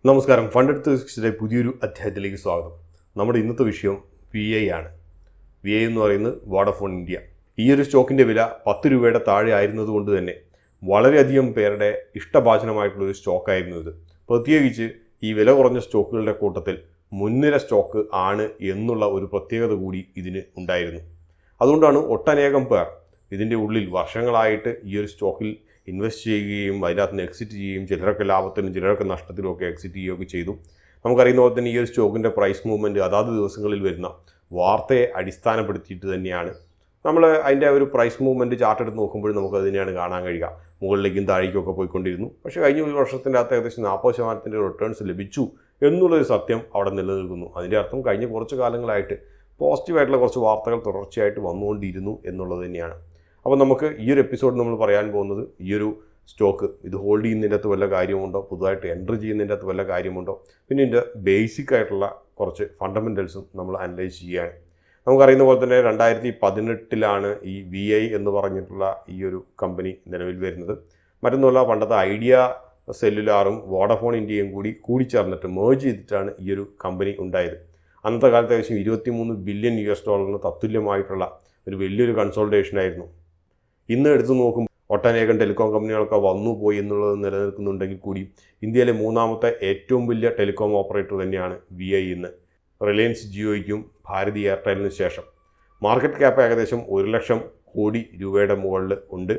നമസ്കാരം. ഫണ്ട് ഫിസിക്സിലെ പുതിയൊരു അധ്യായത്തിലേക്ക് സ്വാഗതം. നമ്മുടെ ഇന്നത്തെ വിഷയം VI ആണ്. VI എന്ന് പറയുന്നത് വോഡഫോൺ ഇന്ത്യ. ഈ ഒരു സ്റ്റോക്കിൻ്റെ വില 10 രൂപയുടെ താഴെ ആയിരുന്നതുകൊണ്ട് തന്നെ വളരെയധികം പേരുടെ ഇഷ്ടഭാജനമായിട്ടുള്ളൊരു സ്റ്റോക്കായിരുന്നു ഇത്. പ്രത്യേകിച്ച് ഈ വില കുറഞ്ഞ സ്റ്റോക്കുകളുടെ കൂട്ടത്തിൽ മുൻനിര സ്റ്റോക്ക് ആണ് എന്നുള്ള ഒരു പ്രത്യേകത കൂടി ഇതിന് ഉണ്ടായിരുന്നു. അതുകൊണ്ടാണ് ഒട്ടനേകം പേർ ഇതിൻ്റെ ഉള്ളിൽ വർഷങ്ങളായിട്ട് ഈ ഒരു സ്റ്റോക്കിൽ ഇൻവെസ്റ്റ് ചെയ്യുകയും അതിനകത്ത് നിന്ന് എക്സിറ്റ് ചെയ്യുകയും ചിലരൊക്കെ ലാഭത്തിലും ചിലരൊക്കെ നഷ്ടത്തിലും ഒക്കെ എക്സിറ്റ് ചെയ്യുകയൊക്കെ ചെയ്തു. നമുക്കറിയുന്ന പോലെ തന്നെ ഈ ഒരു സ്റ്റോക്കിൻ്റെ പ്രൈസ് മൂവ്മെൻറ്റ് അതാത് ദിവസങ്ങളിൽ വരുന്ന വാർത്തയെ അടിസ്ഥാനപ്പെടുത്തിയിട്ട് തന്നെയാണ് നമ്മൾ അതിൻ്റെ ഒരു പ്രൈസ് മൂവ്മെൻറ്റ് ചാർട്ട് എടുത്ത് നോക്കുമ്പോഴും നമുക്ക് അതിനെയാണ് കാണാൻ കഴിയുക. മുകളിലേക്കും താഴേക്കൊക്കെ പോയിക്കൊണ്ടിരുന്നു. പക്ഷേ കഴിഞ്ഞ ഒരു വർഷത്തിൻ്റെ അകത്ത് ഏകദേശം 40% റിട്ടേൺസ് ലഭിച്ചു എന്നുള്ളൊരു സത്യം അവിടെ നിലനിൽക്കുന്നു. അതിൻ്റെ അർത്ഥം കഴിഞ്ഞ കുറച്ച് കാലങ്ങളായിട്ട് പോസിറ്റീവായിട്ടുള്ള കുറച്ച് വാർത്തകൾ തുടർച്ചയായിട്ട് വന്നുകൊണ്ടിരുന്നു എന്നുള്ളത് തന്നെയാണ്. അപ്പോൾ നമുക്ക് ഈ ഒരു എപ്പിസോഡ് നമ്മൾ പറയാൻ പോകുന്നത് ഈ ഒരു സ്റ്റോക്ക് ഇത് ഹോൾഡ് ചെയ്യുന്നതിൻ്റെ അകത്ത് വല്ല കാര്യമുണ്ടോ, പുതുതായിട്ട് എൻട്രി ചെയ്യുന്നതിൻ്റെ അകത്ത് വല്ല കാര്യമുണ്ടോ, പിന്നെ ഇതിൻ്റെ ബേസിക് ആയിട്ടുള്ള കുറച്ച് ഫണ്ടമെൻ്റൽസും നമ്മൾ അനലൈസ് ചെയ്യുകയാണ്. നമുക്കറിയുന്ന പോലെ തന്നെ 2018 ഈ VI എന്ന് പറഞ്ഞിട്ടുള്ള ഈ ഒരു കമ്പനി നിലവിൽ വരുന്നത്. മറ്റൊന്നുമല്ല, പണ്ടത്തെ ഐഡിയ സെല്ലുലാറും വോഡഫോൺ ഇന്ത്യയും കൂടി ചേർന്നിട്ട് മേർജ് ചെയ്തിട്ടാണ് ഈ ഒരു കമ്പനി ഉണ്ടായത്. അന്നത്തെ കാലത്ത് ഏകദേശം $23 ബില്യൺ തത്തുല്യമായിട്ടുള്ള ഒരു വലിയൊരു കൺസോൾട്ടേഷൻ ആയിരുന്നു. ഇന്ന് എടുത്തു നോക്കുമ്പോൾ ഒട്ടനേകം ടെലികോം കമ്പനികളൊക്കെ വന്നു പോയി എന്നുള്ളത് നിലനിൽക്കുന്നുണ്ടെങ്കിൽ കൂടി ഇന്ത്യയിലെ മൂന്നാമത്തെ ഏറ്റവും വലിയ ടെലികോം ഓപ്പറേറ്റർ തന്നെയാണ് VI ഇന്ന്. റിലയൻസ് ജിയോയ്ക്കും ഭാരതി എയർടെലിന് ശേഷം മാർക്കറ്റ് ക്യാപ്പ് ഏകദേശം 1 ലക്ഷം കോടി രൂപയുടെ മുകളിൽ ഉണ്ട്.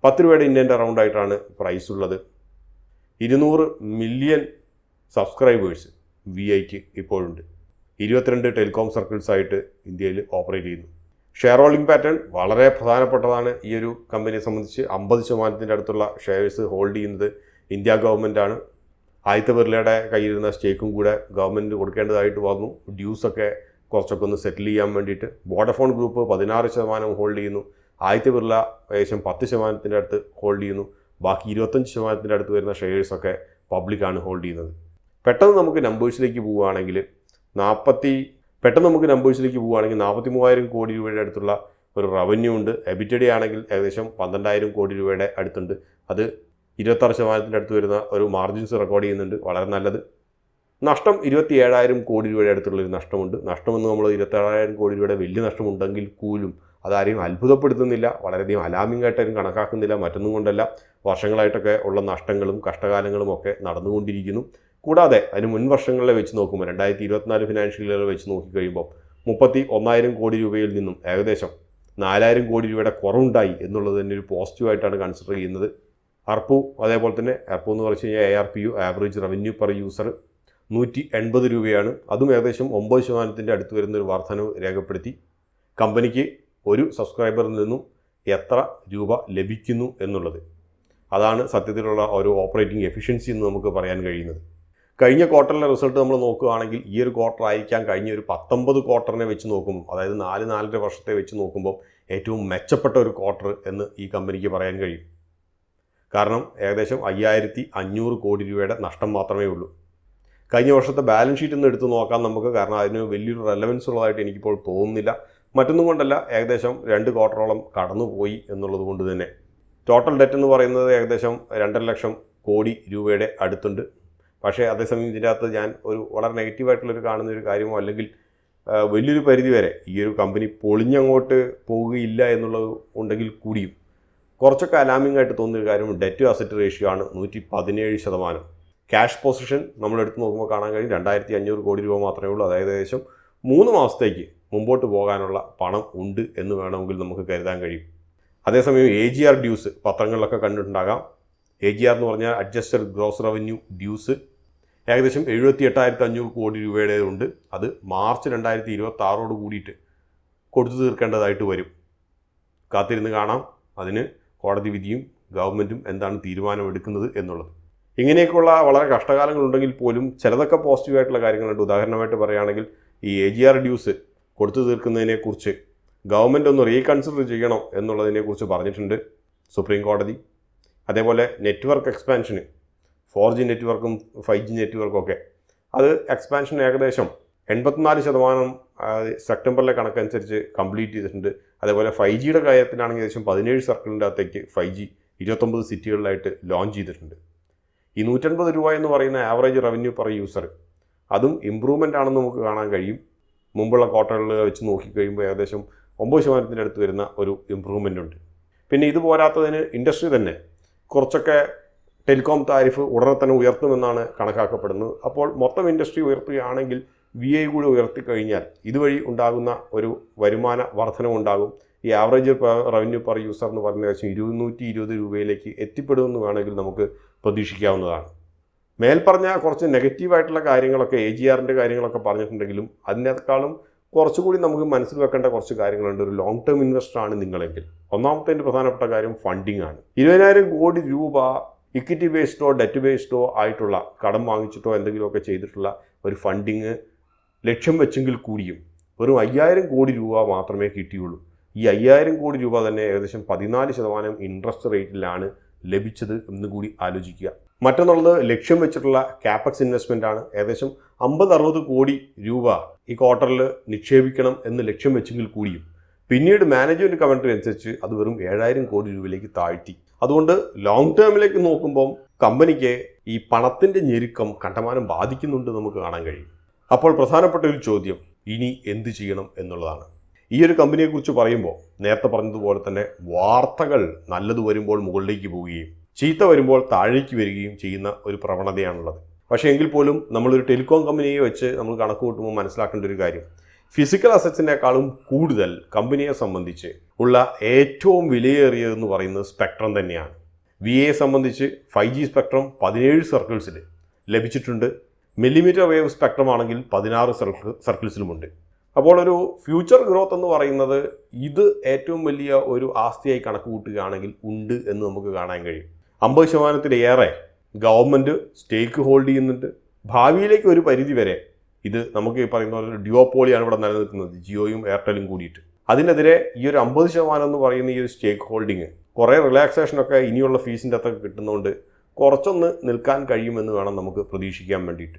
10 രൂപയുടെ ഇന്ത്യൻ അറൗണ്ടായിട്ടാണ് പ്രൈസ് ഉള്ളത്. 200 മില്യൺ സബ്സ്ക്രൈബേഴ്സ് VIക്ക് ഇപ്പോഴുണ്ട്. 22 ടെലികോം സർക്കിൾസായിട്ട് ഇന്ത്യയിൽ ഓപ്പറേറ്റ് ചെയ്യുന്നു. ഷെയർ ഹോൾഡിംഗ് പാറ്റേൺ വളരെ പ്രധാനപ്പെട്ടതാണ്. ഈ ഒരു കമ്പനിയെ സംബന്ധിച്ച് 50% അടുത്തുള്ള ഷെയർസ് ഹോൾഡ് ചെയ്യുന്നത് ഇന്ത്യ ഗവൺമെൻറ്റാണ്. ആദിത്യ ബിർളയുടെ കയ്യിലിരുന്ന സ്റ്റേക്കും കൂടെ ഗവൺമെൻറ് കൊടുക്കേണ്ടതായിട്ട് വന്നു. ഡ്യൂസൊക്കെ കുറച്ചൊക്കെ ഒന്ന് സെറ്റിൽ ചെയ്യാൻ വേണ്ടിയിട്ട്. വോഡഫോൺ ഗ്രൂപ്പ് 16% ഹോൾഡ് ചെയ്യുന്നു. ആദിത്യ ബിർള ഏകദേശം 10% അടുത്ത് ഹോൾഡ് ചെയ്യുന്നു. ബാക്കി 25% അടുത്ത് വരുന്ന ഷെയർസൊക്കെ പബ്ലിക്കാണ് ഹോൾഡ് ചെയ്യുന്നത്. പെട്ടെന്ന് നമുക്ക് നമ്പേഴ്സിലേക്ക് പോവുകയാണെങ്കിൽ 43,000 കോടി രൂപയുടെ അടുത്തുള്ള ഒരു റവന്യൂ ഉണ്ട്. എബിറ്റഡി ആണെങ്കിൽ ഏകദേശം 12,000 കോടി രൂപയുടെ അടുത്തുണ്ട്. അത് 26% അടുത്ത് വരുന്ന ഒരു മാർജിൻസ് റെക്കോർഡ് ചെയ്യുന്നുണ്ട്. വളരെ നല്ലത്. നഷ്ടം 27,000 കോടി രൂപയുടെ അടുത്തുള്ളൊരു നഷ്ടമുണ്ട്. നഷ്ടമെന്ന് നമ്മൾ 27,000 കോടി രൂപയുടെ വലിയ നഷ്ടമുണ്ടെങ്കിൽ പോലും അതാരെയും അത്ഭുതപ്പെടുത്തുന്നില്ല, വളരെയധികം അലാമിംഗ് ആയിട്ടാരും കണക്കാക്കുന്നില്ല. മറ്റൊന്നും കൊണ്ടല്ല, വർഷങ്ങളായിട്ടൊക്കെ ഉള്ള നഷ്ടങ്ങളും കഷ്ടകാലങ്ങളും ഒക്കെ നടന്നുകൊണ്ടിരിക്കുന്നു. കൂടാതെ അതിന് മുൻ വർഷങ്ങളെ വെച്ച് നോക്കുമ്പോൾ 2024 ഫിനാൻഷ്യൽ ഇയർ വെച്ച് നോക്കിക്കഴിയുമ്പോൾ 31,000 കോടി രൂപയിൽ നിന്നും ഏകദേശം 4,000 കോടി രൂപയുടെ കുറവുണ്ടായി എന്നുള്ളത് തന്നെ ഒരു പോസിറ്റീവായിട്ടാണ് കൺസിഡർ ചെയ്യുന്നത്. ARPU അതേപോലെ തന്നെ ARPU എന്ന് പറഞ്ഞു കഴിഞ്ഞാൽ ARPU average revenue per user 180 രൂപയാണ്. അതും ഏകദേശം 9% അടുത്ത് വരുന്നൊരു വർധനവ് രേഖപ്പെടുത്തി. കമ്പനിക്ക് ഒരു സബ്സ്ക്രൈബറിൽ നിന്നും എത്ര രൂപ ലഭിക്കുന്നു എന്നുള്ളത്, അതാണ് സത്യത്തിലുള്ള ഒരു ഓപ്പറേറ്റിംഗ് എഫിഷ്യൻസി എന്ന് നമുക്ക് പറയാൻ കഴിയുന്നത്. കഴിഞ്ഞ ക്വാർട്ടറിലെ റിസൾട്ട് നമ്മൾ നോക്കുകയാണെങ്കിൽ ഈ ഒരു ക്വാർട്ടർ ആയിരിക്കാം കഴിഞ്ഞ ഒരു 19 ക്വാർട്ടറിനെ വെച്ച് നോക്കുമ്പോൾ, അതായത് 4-4.5 വർഷത്തെ വെച്ച് നോക്കുമ്പോൾ ഏറ്റവും മെച്ചപ്പെട്ട ഒരു ക്വാർട്ടർ എന്ന് ഈ കമ്പനിക്ക് പറയാൻ കഴിയും. കാരണം ഏകദേശം 5,500 കോടി രൂപയുടെ നഷ്ടം മാത്രമേ ഉള്ളൂ. കഴിഞ്ഞ വർഷത്തെ ബാലൻസ് ഷീറ്റ് ഒന്ന് എടുത്ത് നോക്കാം നമുക്ക്. കാരണം അതിന് വലിയൊരു റെലവൻസ് ഉള്ളതായിട്ട് എനിക്കിപ്പോൾ തോന്നുന്നില്ല. മറ്റൊന്നും കൊണ്ടല്ല, ഏകദേശം 2 ക്വാർട്ടറോളം കടന്നുപോയി എന്നുള്ളത് കൊണ്ട് തന്നെ. ടോട്ടൽ ഡെറ്റ് എന്ന് പറയുന്നത് ഏകദേശം 2.5 ലക്ഷം കോടി രൂപയുടെ അടുത്തുണ്ട്. പക്ഷേ അതേസമയം ഇതിൻ്റെ അകത്ത് ഞാൻ ഒരു വളരെ നെഗറ്റീവായിട്ടുള്ളൊരു കാണുന്നൊരു കാര്യമോ അല്ലെങ്കിൽ വലിയൊരു പരിധി വരെ ഈ ഒരു കമ്പനി പൊളിഞ്ഞങ്ങോട്ട് പോവുകയില്ല എന്നുള്ളത് ഉണ്ടെങ്കിൽ കൂടിയും കുറച്ചൊക്കെ അലാമിംഗ് ആയിട്ട് തോന്നിയൊരു കാര്യം ഡെറ്റ് ടു അസറ്റ് റേഷ്യോ ആണ് 117%. ക്യാഷ് പൊസിഷൻ നമ്മളെടുത്ത് നോക്കുമ്പോൾ കാണാൻ കഴിയും 2,500 കോടി രൂപ മാത്രമേ ഉള്ളൂ. അതായത് ഏകദേശം 3 മാസത്തേക്ക് മുമ്പോട്ട് പോകാനുള്ള പണം ഉണ്ട് എന്ന് വേണമെങ്കിൽ നമുക്ക് കരുതാൻ കഴിയും. അതേസമയം AGR ഡ്യൂസ് പത്രങ്ങളിലൊക്കെ കണ്ടിട്ടുണ്ടാകാം. AGR എന്ന് പറഞ്ഞാൽ അഡ്ജസ്റ്റഡ് ഗ്രോസ് റവന്യൂ ഡ്യൂസ് ഏകദേശം 78,500 കോടി രൂപയുടെ ഉണ്ട്. അത് മാർച്ച് 2026 കൂടിയിട്ട് കൊടുത്തു തീർക്കേണ്ടതായിട്ട് വരും. കാത്തിരുന്ന് കാണാം അതിന് കോടതി വിധിയും ഗവൺമെൻറ്റും എന്താണ് തീരുമാനമെടുക്കുന്നത് എന്നുള്ളത്. ഇങ്ങനെയൊക്കെയുള്ള വളരെ കഷ്ടകാലങ്ങളുണ്ടെങ്കിൽ പോലും ചിലതൊക്കെ പോസിറ്റീവായിട്ടുള്ള കാര്യങ്ങളുണ്ട്. ഉദാഹരണമായിട്ട് പറയുകയാണെങ്കിൽ ഈ AGR ഡ്യൂസ് കൊടുത്തു തീർക്കുന്നതിനെക്കുറിച്ച് ഗവൺമെൻറ് ഒന്ന് റീകൺസിഡർ ചെയ്യണം എന്നുള്ളതിനെക്കുറിച്ച് പറഞ്ഞിട്ടുണ്ട് സുപ്രീം കോടതി. അതേപോലെ നെറ്റ്വർക്ക് എക്സ്പാൻഷന് 4G നെറ്റ്വർക്കും 5G നെറ്റ്വർക്കും ഒക്കെ അത് എക്സ്പാൻഷൻ ഏകദേശം 84% സെപ്റ്റംബറിലെ കണക്കനുസരിച്ച് കംപ്ലീറ്റ് ചെയ്തിട്ടുണ്ട്. അതേപോലെ 5Gയുടെ കാര്യത്തിലാണെങ്കിൽ ഏകദേശം 17 സർക്കിളിൻ്റെ അകത്തേക്ക് 5G 29 സിറ്റികളിലായിട്ട് ലോഞ്ച് ചെയ്തിട്ടുണ്ട്. ഈ 150 രൂപ എന്ന് പറയുന്ന ആവറേജ് റവന്യൂ പെർ യൂസർ അതും ഇമ്പ്രൂവ്മെൻ്റ് ആണെന്ന് നമുക്ക് കാണാൻ കഴിയും. മുമ്പുള്ള ക്വാർട്ടറുകളിൽ വെച്ച് നോക്കിക്കഴിയുമ്പോൾ ഏകദേശം 9% അടുത്ത് വരുന്ന ഒരു ഇമ്പ്രൂവ്മെൻ്റ് ഉണ്ട്. പിന്നെ ഇത് പോരാത്തതിന് ഇൻഡസ്ട്രി തന്നെ കുറച്ചൊക്കെ ടെലികോം താരിഫ് ഉടനെ തന്നെ ഉയർത്തുമെന്നാണ് കണക്കാക്കപ്പെടുന്നത്. അപ്പോൾ മൊത്തം ഇൻഡസ്ട്രി ഉയർത്തുകയാണെങ്കിൽ VI കൂടി ഉയർത്തിക്കഴിഞ്ഞാൽ ഇതുവഴി ഉണ്ടാകുന്ന ഒരു വരുമാന വർധനവുണ്ടാകും. ഈ ആവറേജ് റവന്യൂ പെർ യൂസർ എന്ന് പറഞ്ഞ ഏകദേശം 220 രൂപയിലേക്ക് എത്തിപ്പെടുമെന്ന് വേണമെങ്കിൽ നമുക്ക് പ്രതീക്ഷിക്കാവുന്നതാണ്. മേൽപ്പറഞ്ഞ കുറച്ച് നെഗറ്റീവായിട്ടുള്ള കാര്യങ്ങളൊക്കെ AGRൻ്റെ കാര്യങ്ങളൊക്കെ പറഞ്ഞിട്ടുണ്ടെങ്കിലും അതിനേക്കാളും കുറച്ചുകൂടി നമുക്ക് മനസ്സിൽ വെക്കേണ്ട കുറച്ച് കാര്യങ്ങളുണ്ട്. ഒരു ലോങ് ടേം ഇൻവെസ്റ്റർ ആണ് നിങ്ങളെങ്കിൽ ഒന്നാമത്തെ പ്രധാനപ്പെട്ട കാര്യം ഫണ്ടിങ് ആണ്. 20,000 കോടി രൂപ ഇക്വിറ്റി ബേസ്ഡോ ഡെറ്റ് ബേസ്ഡോ ആയിട്ടുള്ള കടം വാങ്ങിച്ചിട്ടോ എന്തെങ്കിലുമൊക്കെ ചെയ്തിട്ടുള്ള ഒരു ഫണ്ടിങ് ലക്ഷ്യം വെച്ചെങ്കിൽ കൂടിയും വെറും 5,000 കോടി രൂപ മാത്രമേ കിട്ടിയുള്ളൂ. ഈ 5,000 കോടി രൂപ തന്നെ ഏകദേശം 14% ഇൻട്രസ്റ്റ് റേറ്റിലാണ് ലഭിച്ചത് എന്ന് കൂടി ആലോചിക്കുക. മറ്റൊന്നുള്ളത് ലക്ഷ്യം വെച്ചിട്ടുള്ള ക്യാപെക്സ് ഇൻവെസ്റ്റ്മെൻ്റ് ആണ്. ഏകദേശം 50-60 കോടി രൂപ ഈ ക്വാർട്ടറിൽ നിക്ഷേപിക്കണം എന്ന് ലക്ഷ്യം വെച്ചെങ്കിൽ കൂടിയും പിന്നീട് മാനേജ്മെൻറ്റ് കമൻട്രി അനുസരിച്ച് അത് വെറും 7,000 കോടി രൂപയിലേക്ക് താഴ്ത്തി. അതുകൊണ്ട് ലോങ് ടേമിലേക്ക് നോക്കുമ്പം കമ്പനിക്ക് ഈ പണത്തിൻ്റെ ഞെരുക്കം കണ്ടമാനം ബാധിക്കുന്നുണ്ട് നമുക്ക് കാണാൻ കഴിയും. അപ്പോൾ പ്രധാനപ്പെട്ട ഒരു ചോദ്യം ഇനി എന്ത് ചെയ്യണം എന്നുള്ളതാണ്. ഈ ഒരു കമ്പനിയെക്കുറിച്ച് പറയുമ്പോൾ നേരത്തെ പറഞ്ഞതുപോലെ തന്നെ വാർത്തകൾ നല്ലത് വരുമ്പോൾ മുകളിലേക്ക് പോവുകയും ചീത്ത വരുമ്പോൾ താഴേക്ക് വരികയും ചെയ്യുന്ന ഒരു പ്രവണതയാണുള്ളത്. പക്ഷേ എങ്കിൽ പോലും നമ്മളൊരു ടെലികോം കമ്പനിയെ വെച്ച് നമ്മൾ കണക്ക് കൂട്ടുമ്പോൾ മനസ്സിലാക്കേണ്ട ഒരു കാര്യം ഫിസിക്കൽ അസറ്റ്സിനേക്കാളും കൂടുതൽ കമ്പനിയെ സംബന്ധിച്ച് ഉള്ള ഏറ്റവും വിലയേറിയതെന്ന് പറയുന്നത് സ്പെക്ട്രം തന്നെയാണ്. VA സംബന്ധിച്ച് 5G സ്പെക്ട്രം 17 സർക്കിൾസിൽ ലഭിച്ചിട്ടുണ്ട്. മില്ലിമീറ്റർ വേവ് സ്പെക്ട്രം ആണെങ്കിൽ 16 സർക്കിൾസിലുമുണ്ട്. അപ്പോൾ ഒരു ഫ്യൂച്ചർ ഗ്രോത്ത് എന്ന് പറയുന്നത് ഇത് ഏറ്റവും വലിയ ഒരു ആസ്തിയായി കണക്ക് കൂട്ടുകയാണെങ്കിൽ ഉണ്ട് എന്ന് നമുക്ക് കാണാൻ കഴിയും. 50%-ലേറെ ഗവൺമെൻറ് സ്റ്റേക്ക് ഹോൾഡ് ചെയ്യുന്നുണ്ട്. ഭാവിയിലേക്ക് ഒരു പരിധി വരെ ഇത് നമുക്ക് ഈ പറയുന്ന പോലെ ഡ്യുവോപോളിയാണ് ഇവിടെ നിലനിൽക്കുന്നത്, ജിയോയും എയർടെലും കൂടിയിട്ട്. അതിനെതിരെ ഈ ഒരു 50% എന്ന് പറയുന്ന ഈ ഒരു സ്റ്റേക്ക് ഹോൾഡിങ് കുറേ റിലാക്സേഷനൊക്കെ ഇനിയുള്ള ഫീസിൻ്റെ അകത്തൊക്കെ കിട്ടുന്നതുകൊണ്ട് കുറച്ചൊന്ന് നിൽക്കാൻ കഴിയുമെന്ന് വേണം നമുക്ക് പ്രതീക്ഷിക്കാൻ വേണ്ടിയിട്ട്.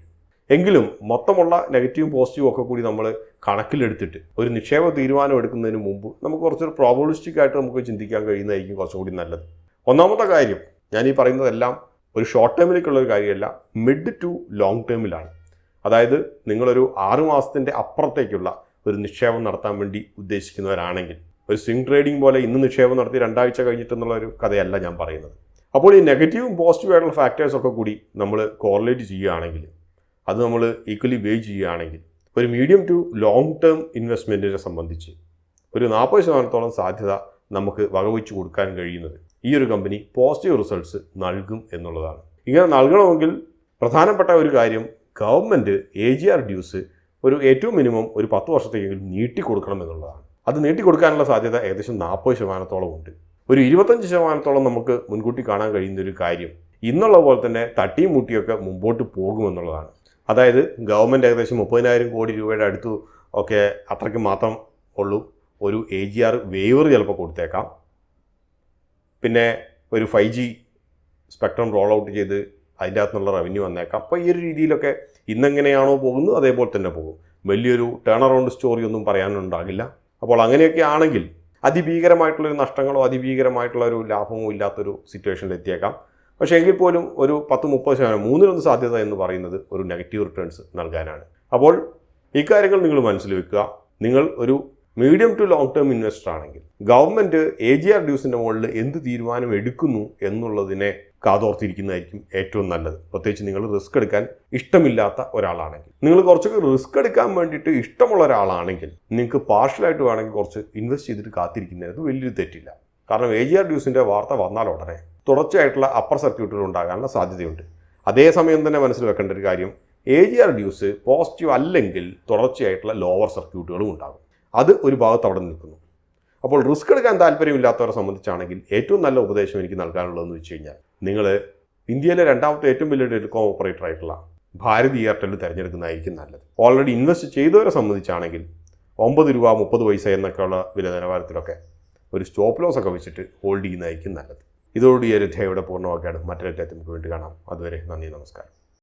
എങ്കിലും മൊത്തമുള്ള നെഗറ്റീവും പോസിറ്റീവും ഒക്കെ കൂടി നമ്മൾ കണക്കിലെടുത്തിട്ട് ഒരു നിക്ഷേപ തീരുമാനം എടുക്കുന്നതിന് മുമ്പ് നമുക്ക് കുറച്ചൊരു പ്രോബബിലിസ്റ്റിക് ആയിട്ട് നമുക്ക് ചിന്തിക്കാൻ കഴിയുന്നതായിരിക്കും കുറച്ചുകൂടി നല്ലത്. ഒന്നാമത്തെ കാര്യം ഞാൻ ഈ പറയുന്നതെല്ലാം ഒരു ഷോർട്ട് ടേമിലേക്കുള്ളൊരു കാര്യമല്ല, മിഡ് ടു ലോങ് ടേമിലാണ്. അതായത് നിങ്ങളൊരു 6 മാസത്തിൻ്റെ അപ്പുറത്തേക്കുള്ള ഒരു നിക്ഷേപം നടത്താൻ വേണ്ടി ഉദ്ദേശിക്കുന്നവരാണെങ്കിൽ ഒരു സ്വിംഗ് ട്രേഡിംഗ് പോലെ ഇന്ന് നിക്ഷേപം നടത്തി 2 ആഴ്ച കഴിഞ്ഞിട്ടെന്നുള്ള ഒരു കഥയല്ല ഞാൻ പറയുന്നത്. അപ്പോൾ ഈ നെഗറ്റീവും പോസിറ്റീവ് ആയിട്ടുള്ള ഫാക്ടേഴ്സൊക്കെ കൂടി നമ്മൾ കോറിലേറ്റ് ചെയ്യുകയാണെങ്കിൽ അത് നമ്മൾ ഈക്വലി വെയ് ചെയ്യുകയാണെങ്കിൽ ഒരു മീഡിയം ടു ലോങ് ടേം ഇൻവെസ്റ്റ്മെൻറ്റിനെ സംബന്ധിച്ച് ഒരു 40% സാധ്യത നമുക്ക് വകവെച്ച് കൊടുക്കാൻ കഴിയുന്നത് ഈ ഒരു കമ്പനി പോസിറ്റീവ് റിസൾട്ട്സ് നൽകും എന്നുള്ളതാണ്. ഇങ്ങനെ നൽകണമെങ്കിൽ പ്രധാനപ്പെട്ട ഒരു കാര്യം ഗവൺമെൻറ് AGR ഡ്യൂസ് ഒരു ഏറ്റവും മിനിമം ഒരു 10 വർഷത്തേക്കെങ്കിലും നീട്ടിക്കൊടുക്കണം എന്നുള്ളതാണ്. അത് നീട്ടിക്കൊടുക്കാനുള്ള സാധ്യത ഏകദേശം 40% ഉണ്ട്. ഒരു 25% നമുക്ക് മുൻകൂട്ടി കാണാൻ കഴിയുന്ന ഒരു കാര്യം ഇന്നുള്ള പോലെ തന്നെ തട്ടിയും മുട്ടിയൊക്കെ മുമ്പോട്ട് പോകുമെന്നുള്ളതാണ്. അതായത് ഗവൺമെൻറ് ഏകദേശം 30,000 കോടി രൂപയുടെ അടുത്ത് ഒക്കെ അത്രയ്ക്ക് മാത്രം ഉള്ളൂ. ഒരു AGR വേവർ ചിലപ്പോൾ കൊടുത്തേക്കാം. പിന്നെ ഒരു 5G സ്പെക്ട്രം റോൾ ഔട്ട് ചെയ്ത് അതിൻ്റെ അകത്തുനിന്നുള്ള റവന്യൂ വന്നേക്കാം. അപ്പോൾ ഈ ഒരു രീതിയിലൊക്കെ ഇന്നെങ്ങനെയാണോ പോകുന്നത് അതേപോലെ തന്നെ പോകും. വലിയൊരു ടേൺ അറൗണ്ട് സ്റ്റോറി ഒന്നും പറയാനുണ്ടാകില്ല. അപ്പോൾ അങ്ങനെയൊക്കെ ആണെങ്കിൽ അതിഭീകരമായിട്ടുള്ളൊരു നഷ്ടങ്ങളോ അതിഭീകരമായിട്ടുള്ള ഒരു ലാഭമോ ഇല്ലാത്തൊരു സിറ്റുവേഷനിൽ എത്തിയേക്കാം. പക്ഷേ എങ്കിൽ പോലും ഒരു 10-30% 3-1 സാധ്യത എന്ന് പറയുന്നത് ഒരു നെഗറ്റീവ് റിട്ടേൺസ് നൽകാനാണ്. അപ്പോൾ ഇക്കാര്യങ്ങൾ നിങ്ങൾ മനസ്സിൽ വെക്കുക. നിങ്ങൾ ഒരു medium to long term investor ആണെങ്കിൽ ഗവൺമെൻറ് AGR ഡ്യൂസിൻ്റെ മുകളിൽ എന്ത് തീരുമാനം എടുക്കുന്നു എന്നുള്ളതിനെ കാതോർത്തിരിക്കുന്നതായിരിക്കും ഏറ്റവും നല്ലത്. പ്രത്യേകിച്ച് നിങ്ങൾ റിസ്ക് എടുക്കാൻ ഇഷ്ടമില്ലാത്ത ഒരാളാണെങ്കിൽ, നിങ്ങൾ കുറച്ചൊക്കെ റിസ്ക് എടുക്കാൻ വേണ്ടിയിട്ട് ഇഷ്ടമുള്ള ഒരാളാണെങ്കിൽ നിങ്ങൾക്ക് പാർഷ്യലായിട്ട് വേണമെങ്കിൽ കുറച്ച് ഇൻവെസ്റ്റ് ചെയ്തിട്ട് കാത്തിരിക്കുന്നതിനകത്ത് വലിയൊരു തെറ്റില്ല. കാരണം AGR ഡ്യൂസിൻ്റെ വാർത്ത വന്നാൽ ഉടനെ തുടർച്ചയായിട്ടുള്ള അപ്പർ സർക്യൂട്ടുകൾ ഉണ്ടാകാനുള്ള സാധ്യതയുണ്ട്. അതേസമയം തന്നെ മനസ്സിൽ വെക്കേണ്ട ഒരു കാര്യം AGR ഡ്യൂസ് പോസിറ്റീവ് അല്ലെങ്കിൽ തുടർച്ചയായിട്ടുള്ള ലോവർ സർക്യൂട്ടുകളും ഉണ്ടാകും. അത് ഒരു ഭാഗത്ത് അവിടെ നിൽക്കുന്നു. അപ്പോൾ റിസ്ക് എടുക്കാൻ താല്പര്യമില്ലാത്തവരെ സംബന്ധിച്ചാണെങ്കിൽ ഏറ്റവും നല്ല ഉപദേശം എനിക്ക് നൽകാനുള്ളതെന്ന് വെച്ച് കഴിഞ്ഞാൽ നിങ്ങൾ ഇന്ത്യയിലെ 2ാമത്തെ ഏറ്റവും വലിയ ടെലികോം ഓപ്പറേറ്റർ ആയിട്ടുള്ള ഭാരതി എയർടെൽ തിരഞ്ഞെടുക്കുന്നതായിരിക്കും നല്ലത്. ഓൾറെഡി ഇൻവെസ്റ്റ് ചെയ്തവരെ സംബന്ധിച്ചാണെങ്കിൽ 9 രൂപ 30 പൈസ എന്നൊക്കെയുള്ള വില നിലവാരത്തിലൊക്കെ ഒരു സ്റ്റോപ്പ് ലോസ് ഒക്കെ വെച്ചിട്ട് ഹോൾഡ് ചെയ്യുന്നതായിരിക്കും നല്ലത്. ഇതോടുകൂടി ഈ ഒരു അധ്യായം ഇവിടെ പൂർണ്ണമാക്കുകയാണ്. മറ്റൊരു അധ്യായത്തിൽ നമുക്ക് വേണ്ടി കാണാം. അതുവരെ നന്ദി, നമസ്കാരം.